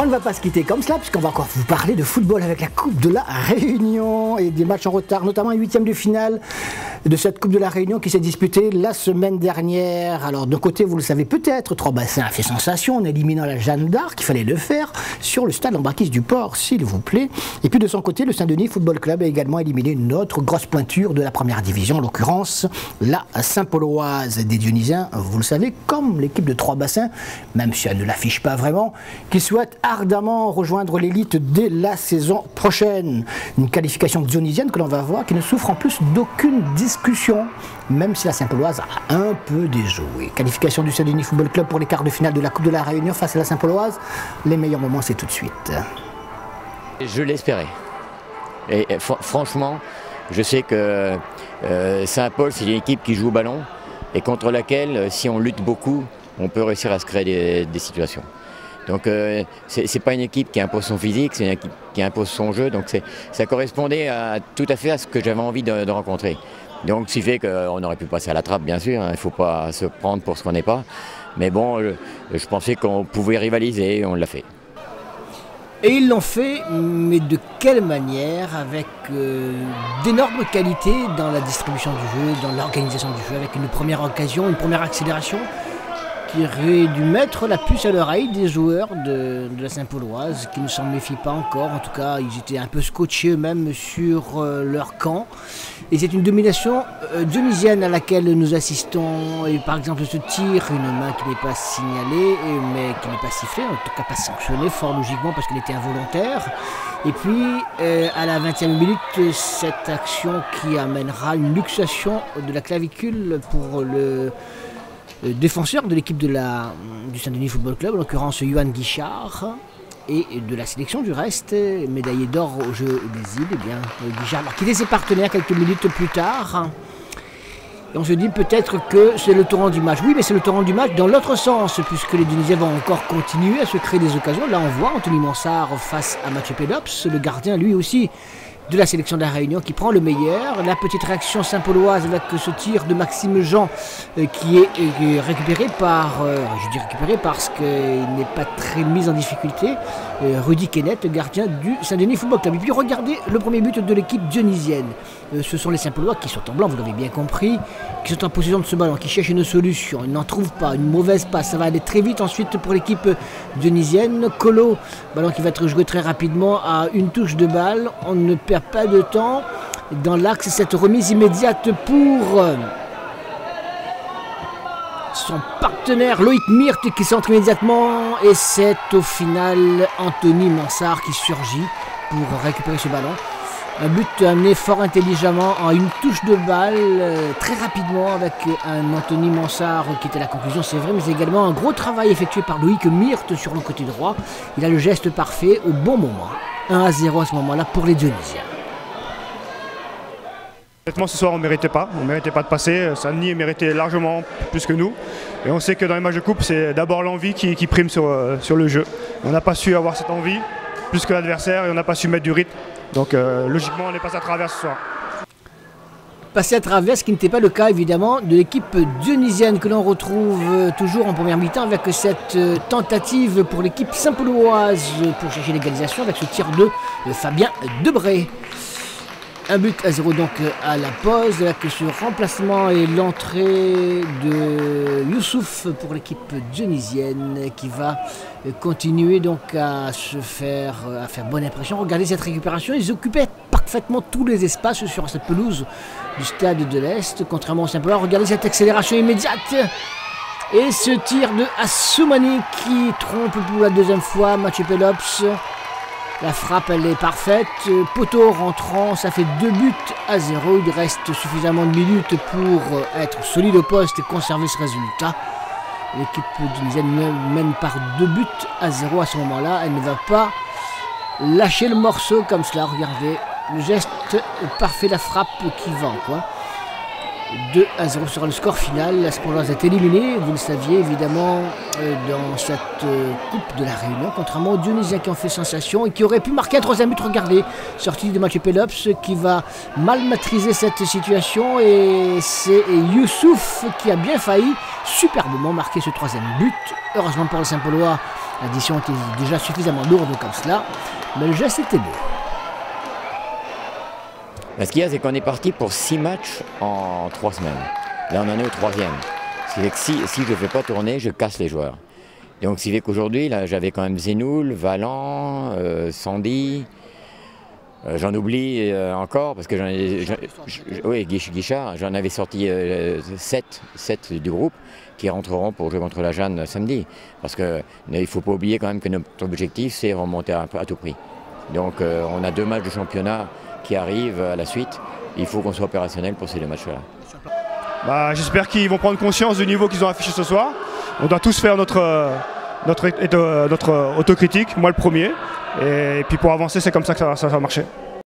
ne va pas se quitter comme cela, puisqu'on va encore vous parler de football avec la Coupe de la Réunion et des matchs en retard, notamment un huitième de finale de cette Coupe de la Réunion qui s'est disputée la semaine dernière. Alors d'un côté, vous le savez peut-être, Trois-Bassins a fait sensation en éliminant la Jeanne d'Arc, il fallait le faire, sur le stade Embarquise du Port, s'il vous plaît. Et puis de son côté, le Saint-Denis Football Club a également éliminé une autre grosse pointure de la première division, en l'occurrence la Saint-Pauloise des Dionysiens. Vous le savez, comme l'équipe de Trois-Bassins, même si elle ne l'affiche pas vraiment, qui souhaite ardemment rejoindre l'élite dès la saison prochaine. Une qualification dionysienne que l'on va voir, qui ne souffre en plus d'aucune discussion, même si la Saint-Pauloise a un peu déjoué. Qualification du Saint-Denis Football Club pour les quarts de finale de la Coupe de la Réunion face à la Saint-Pauloise. Les meilleurs moments, c'est tout de suite. Je l'espérais. Et franchement, je sais que Saint-Paul, c'est une équipe qui joue au ballon et contre laquelle, si on lutte beaucoup, on peut réussir à se créer des situations. Donc c'est pas une équipe qui impose son physique, c'est une équipe qui impose son jeu. Donc ça correspondait tout à fait à ce que j'avais envie de rencontrer. Donc ce qui fait qu'on aurait pu passer à la trappe, bien sûr, hein, il ne faut pas se prendre pour ce qu'on n'est pas. Mais bon, je pensais qu'on pouvait rivaliser, on l'a fait. Et ils l'ont fait, mais de quelle manière? Avec d'énormes qualités dans la distribution du jeu, dans l'organisation du jeu, avec une première occasion, une première accélération qui aurait dû mettre la puce à l'oreille des joueurs de la Saint-Pauloise, qui ne s'en méfient pas encore. En tout cas, ils étaient un peu scotchés eux-mêmes sur leur camp. Et c'est une domination dionysienne à laquelle nous assistons. Et par exemple, ce tir, une main qui n'est pas signalée, mais qui n'est pas sifflée, en tout cas pas sanctionnée, fort logiquement parce qu'elle était involontaire. Et puis, à la 20e minute, cette action qui amènera une luxation de la clavicule pour le défenseur de l'équipe du Saint-Denis Football Club, en l'occurrence Yohan Guichard, et de la sélection du reste, médaillé d'or aux Jeux des îles, et bien Guichard va quitter ses partenaires quelques minutes plus tard. Et on se dit peut-être que c'est le tournant du match. Oui, mais c'est le tournant du match dans l'autre sens, puisque les Dionysiens vont encore continuer à se créer des occasions. Là, on voit Anthony Mansart face à Mathieu Pélops, le gardien lui aussi de la sélection de la Réunion, qui prend le meilleur. La petite réaction Saint-Pauloise avec ce tir de Maxime Jean qui est récupéré par, je dis récupéré parce qu'il n'est pas très mis en difficulté, Rudy Kenneth, gardien du Saint-Denis Football Club. Et puis regardez le premier but de l'équipe dionysienne. Ce sont les Saint-Paulois qui sont en blanc, vous l'avez bien compris, qui sont en possession de ce ballon, qui cherchent une solution. Ils n'en trouvent pas, une mauvaise passe. Ça va aller très vite ensuite pour l'équipe dionysienne. Colo, ballon qui va être joué très rapidement à une touche de balle. On ne perd pas de temps dans l'axe, cette remise immédiate pour son partenaire Loïc Myrthe qui s'entre immédiatement, et c'est au final Anthony Mansart qui surgit pour récupérer ce ballon. Un but amené fort intelligemment en une touche de balle, très rapidement, avec un Anthony Mansart qui était la conclusion, c'est vrai, mais également un gros travail effectué par Loïc Myrthe sur le côté droit. Il a le geste parfait au bon moment. 1-0 à ce moment-là pour les Dionysiens. Honnêtement, ce soir, on ne méritait pas de passer. Saint-Denis méritait largement plus que nous. Et on sait que dans les matchs de coupe, c'est d'abord l'envie qui prime sur le jeu. On n'a pas su avoir cette envie, plus que l'adversaire, et on n'a pas su mettre du rythme. Donc logiquement, on est passé à travers ce soir. Passé à travers, ce qui n'était pas le cas évidemment de l'équipe dionysienne que l'on retrouve toujours en première mi-temps avec cette tentative pour l'équipe saint-pauloise pour chercher l'égalisation avec ce tir de Fabien Debré. 1-0 donc à la pause, avec ce remplacement et l'entrée de Youssouf pour l'équipe dionysienne qui va continuer donc à faire bonne impression. Regardez cette récupération, ils occupaient parfaitement tous les espaces sur cette pelouse du stade de l'Est, contrairement au Saint-Paulois. Regardez cette accélération immédiate et ce tir de Assoumani qui trompe pour la deuxième fois Mathieu Pélops. La frappe, elle est parfaite. Poteau rentrant, ça fait 2-0. Il reste suffisamment de minutes pour être solide au poste et conserver ce résultat. L'équipe dionysienne mène par 2-0 à ce moment-là. Elle ne va pas lâcher le morceau comme cela. Regardez, le geste parfait, la frappe qui va en coin. 2-0 sera le score final. La Saint-Pauloise est éliminée, vous le saviez évidemment, dans cette Coupe de la Réunion, contrairement aux Dionysiens qui ont fait sensation et qui auraient pu marquer un troisième but. Regardez, sortie de Mathieu Pélops qui va mal maîtriser cette situation, et c'est Youssouf qui a bien failli superbement marquer ce troisième but. Heureusement pour les Saint-Paulois, L'addition était déjà suffisamment lourde comme cela, mais le geste était beau. Ce qu'il y a, c'est qu'on est parti pour 6 matchs en 3 semaines. Là, on en est au 3e. Ce qui fait que si je ne fais pas tourner, je casse les joueurs. Donc, ce qui fait qu'aujourd'hui, là, j'avais quand même Zenoul, Valland, Sandy. J'en oublie encore, parce que oui, Guichard, j'en avais sorti 7 du groupe qui rentreront pour jouer contre la Jeanne samedi. Parce qu'il ne faut pas oublier quand même que notre objectif, c'est remonter à tout prix. Donc, on a 2 matchs de championnat qui arrivent à la suite. Il faut qu'on soit opérationnel pour ces 2 matchs-là. J'espère qu'ils vont prendre conscience du niveau qu'ils ont affiché ce soir. On doit tous faire notre autocritique, moi le premier. Et puis pour avancer, c'est comme ça que ça va marcher.